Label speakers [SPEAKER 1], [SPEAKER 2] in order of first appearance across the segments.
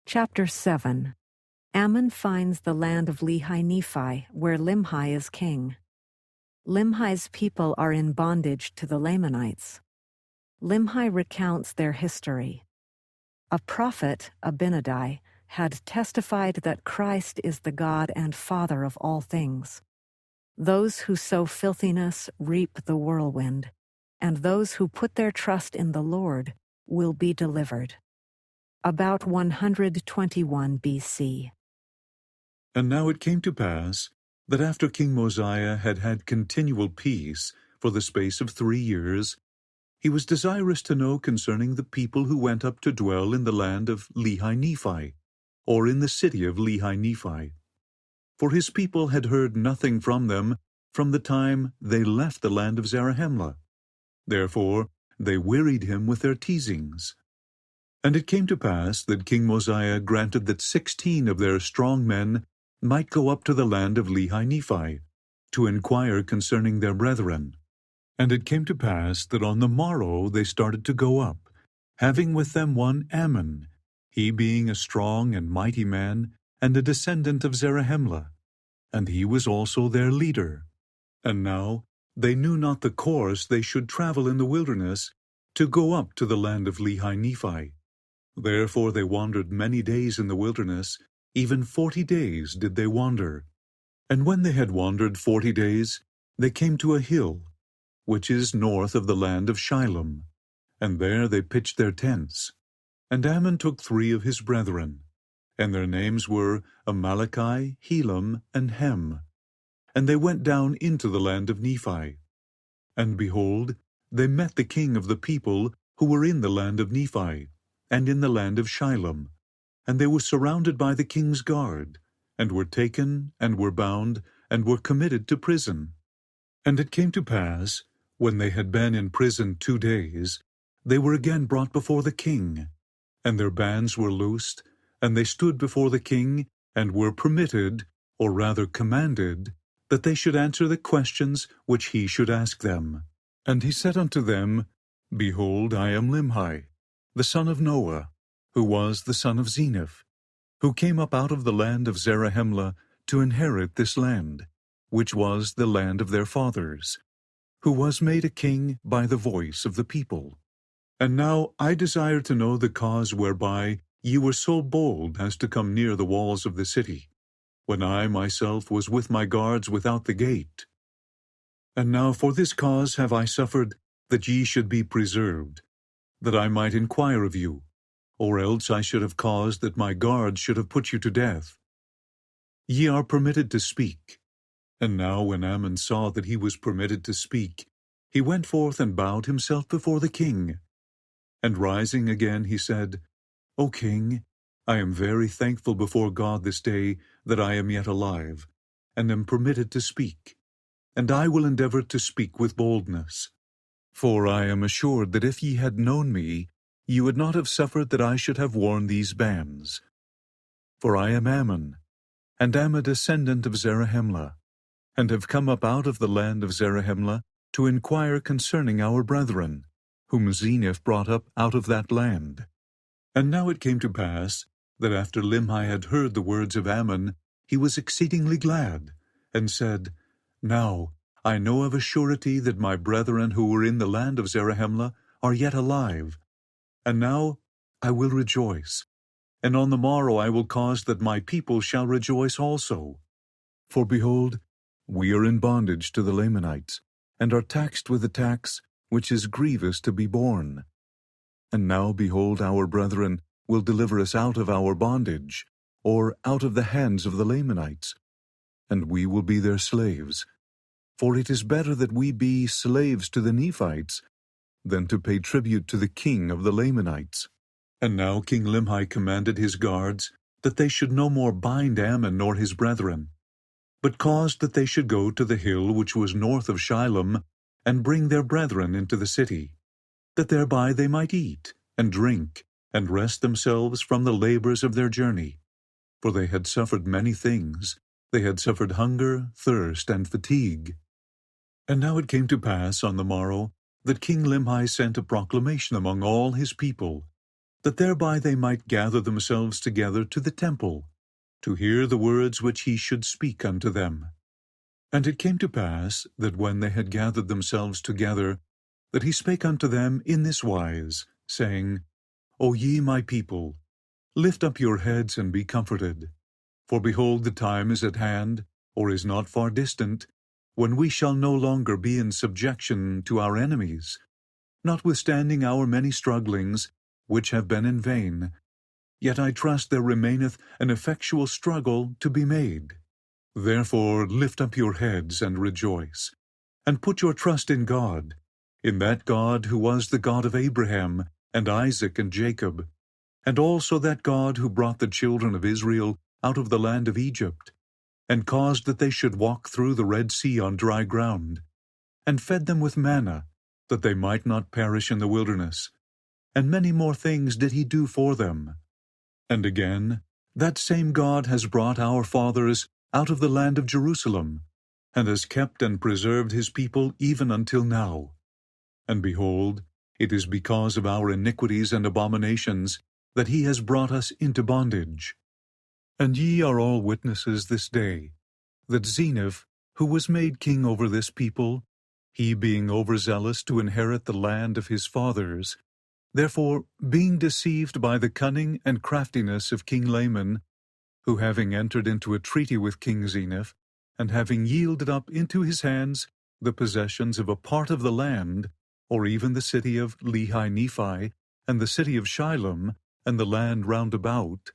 [SPEAKER 1] Chapter 7. Ammon finds the land of Lehi-Nephi, where Limhi is king. Limhi's people are in bondage to the Lamanites. Limhi recounts their history. A prophet, Abinadi, had testified that Christ is the God and Father of all things. Those who sow filthiness reap the whirlwind, and those who put their trust in the Lord will be delivered. About 121 BC.
[SPEAKER 2] And now it came to pass that after King Mosiah had had continual peace for the space of 3 years, he was desirous to know concerning the people who went up to dwell in the land of Lehi-Nephi, or in the city of Lehi-Nephi. For his people had heard nothing from them from the time they left the land of Zarahemla. Therefore they wearied him with their teasings. And it came to pass that King Mosiah granted that 16 of their strong men might go up to the land of Lehi-Nephi, to inquire concerning their brethren. And it came to pass that on the morrow they started to go up, having with them one Ammon, he being a strong and mighty man, and a descendant of Zarahemla, and he was also their leader. And now they knew not the course they should travel in the wilderness, to go up to the land of Lehi-Nephi. Therefore they wandered many days in the wilderness, even 40 days did they wander. And when they had wandered 40 days, they came to a hill, which is north of the land of Shilom, and there they pitched their tents. And Ammon took 3 of his brethren, and their names were Amaleki, Helam, and Hem. And they went down into the land of Nephi. And behold, they met the king of the people who were in the land of Nephi, and in the land of Shilom. And they were surrounded by the king's guard, and were taken, and were bound, and were committed to prison. And it came to pass, when they had been in prison 2 days, they were again brought before the king, and their bands were loosed, and they stood before the king, and were permitted, or rather commanded, that they should answer the questions which he should ask them. And he said unto them, Behold, I am Limhi, the son of Noah, who was the son of Zeniff, who came up out of the land of Zarahemla to inherit this land, which was the land of their fathers, who was made a king by the voice of the people. And now I desire to know the cause whereby ye were so bold as to come near the walls of the city, when I myself was with my guards without the gate. And now for this cause have I suffered that ye should be preserved, that I might inquire of you, or else I should have caused that my guards should have put you to death. Ye are permitted to speak. And now when Ammon saw that he was permitted to speak, he went forth and bowed himself before the king. And rising again he said, O king, I am very thankful before God this day that I am yet alive, and am permitted to speak. And I will endeavor to speak with boldness. For I am assured that if ye had known me, ye would not have suffered that I should have worn these bands. For I am Ammon, and am a descendant of Zarahemla, and have come up out of the land of Zarahemla to inquire concerning our brethren, whom Zeniff brought up out of that land. And now it came to pass that after Limhi had heard the words of Ammon, he was exceedingly glad, and said, Now I know of a surety that my brethren who were in the land of Zarahemla are yet alive. And now I will rejoice, and on the morrow I will cause that my people shall rejoice also. For behold, we are in bondage to the Lamanites, and are taxed with a tax which is grievous to be borne. And now behold, our brethren will deliver us out of our bondage, or out of the hands of the Lamanites, and we will be their slaves. For it is better that we be slaves to the Nephites, than to pay tribute to the king of the Lamanites. And now King Limhi commanded his guards that they should no more bind Ammon nor his brethren, but caused that they should go to the hill which was north of Shilom, and bring their brethren into the city, that thereby they might eat, and drink, and rest themselves from the labors of their journey. For they had suffered many things. They had suffered hunger, thirst, and fatigue. And now it came to pass on the morrow that King Limhi sent a proclamation among all his people, that thereby they might gather themselves together to the temple, to hear the words which he should speak unto them. And it came to pass, that when they had gathered themselves together, that he spake unto them in this wise, saying, O ye my people, lift up your heads and be comforted. For behold, the time is at hand, or is not far distant, when we shall no longer be in subjection to our enemies, notwithstanding our many strugglings, which have been in vain. Yet I trust there remaineth an effectual struggle to be made. Therefore lift up your heads and rejoice, and put your trust in God, in that God who was the God of Abraham, and Isaac, and Jacob, and also that God who brought the children of Israel out of the land of Egypt, and caused that they should walk through the Red Sea on dry ground, and fed them with manna, that they might not perish in the wilderness. And many more things did he do for them. And again, that same God has brought our fathers out of the land of Jerusalem, and has kept and preserved his people even until now. And behold, it is because of our iniquities and abominations that he has brought us into bondage. And ye are all witnesses this day, that Zeniff, who was made king over this people, he being overzealous to inherit the land of his fathers, therefore, being deceived by the cunning and craftiness of King Laman, who having entered into a treaty with King Zeniff, and having yielded up into his hands the possessions of a part of the land, or even the city of Lehi-Nephi, and the city of Shilom, and the land round about.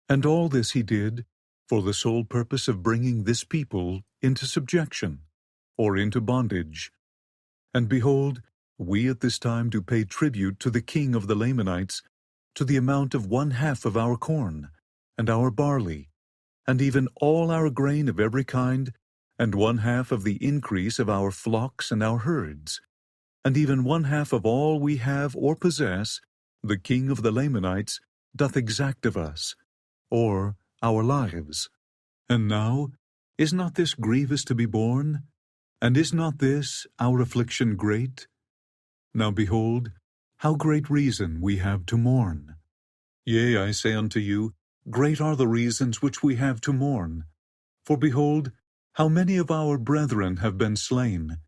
[SPEAKER 2] And all this he did for the sole purpose of bringing this people into subjection, or into bondage. And behold, we at this time do pay tribute to the king of the Lamanites, to the amount of 1/2 of our corn, and our barley, and even all our grain of every kind, and 1/2 of the increase of our flocks and our herds, and even 1/2 of all we have or possess, the king of the Lamanites doth exact of us, or our lives. And now, is not this grievous to be borne? And is not this our affliction great? Now behold, how great reason we have to mourn. Yea, I say unto you, great are the reasons which we have to mourn. For behold, how many of our brethren have been slain,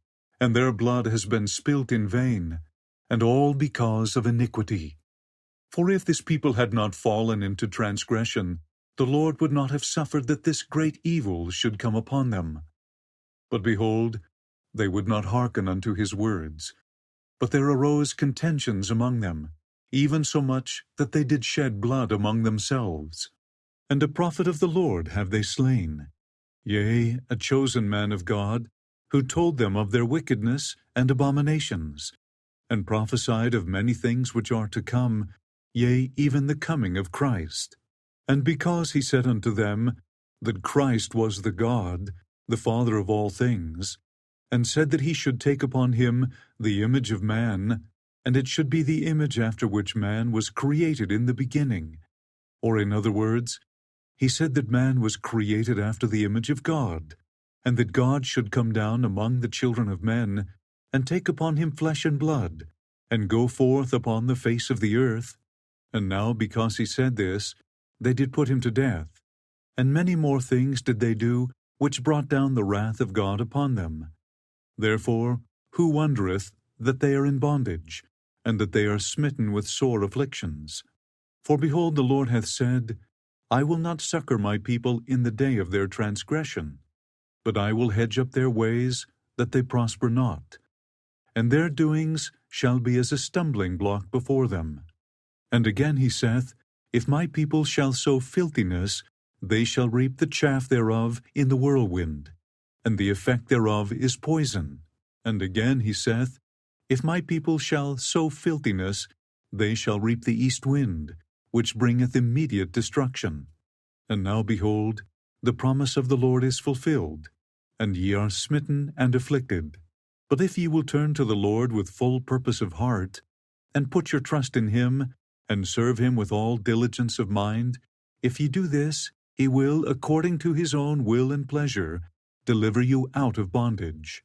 [SPEAKER 2] and their blood has been spilt in vain, and all because of iniquity. For if this people had not fallen into transgression, the Lord would not have suffered that this great evil should come upon them. But behold, they would not hearken unto his words. But there arose contentions among them, even so much that they did shed blood among themselves. And a prophet of the Lord have they slain, yea, a chosen man of God, who told them of their wickedness and abominations, and prophesied of many things which are to come, yea, even the coming of Christ. And because he said unto them that Christ was the God, the Father of all things, and said that he should take upon him the image of man, and it should be the image after which man was created in the beginning. Or in other words, he said that man was created after the image of God, and that God should come down among the children of men, and take upon him flesh and blood, and go forth upon the face of the earth. And now, because he said this, they did put him to death. And many more things did they do, which brought down the wrath of God upon them. Therefore, who wondereth that they are in bondage, and that they are smitten with sore afflictions? For behold, the Lord hath said, I will not succor my people in the day of their transgression, but I will hedge up their ways, that they prosper not. And their doings shall be as a stumbling block before them. And again he saith, If my people shall sow filthiness, they shall reap the chaff thereof in the whirlwind, and the effect thereof is poison. And again he saith, If my people shall sow filthiness, they shall reap the east wind, which bringeth immediate destruction. And now behold, the promise of the Lord is fulfilled, and ye are smitten and afflicted. But if ye will turn to the Lord with full purpose of heart, and put your trust in him, and serve him with all diligence of mind, if ye do this, he will, according to his own will and pleasure, deliver you out of bondage.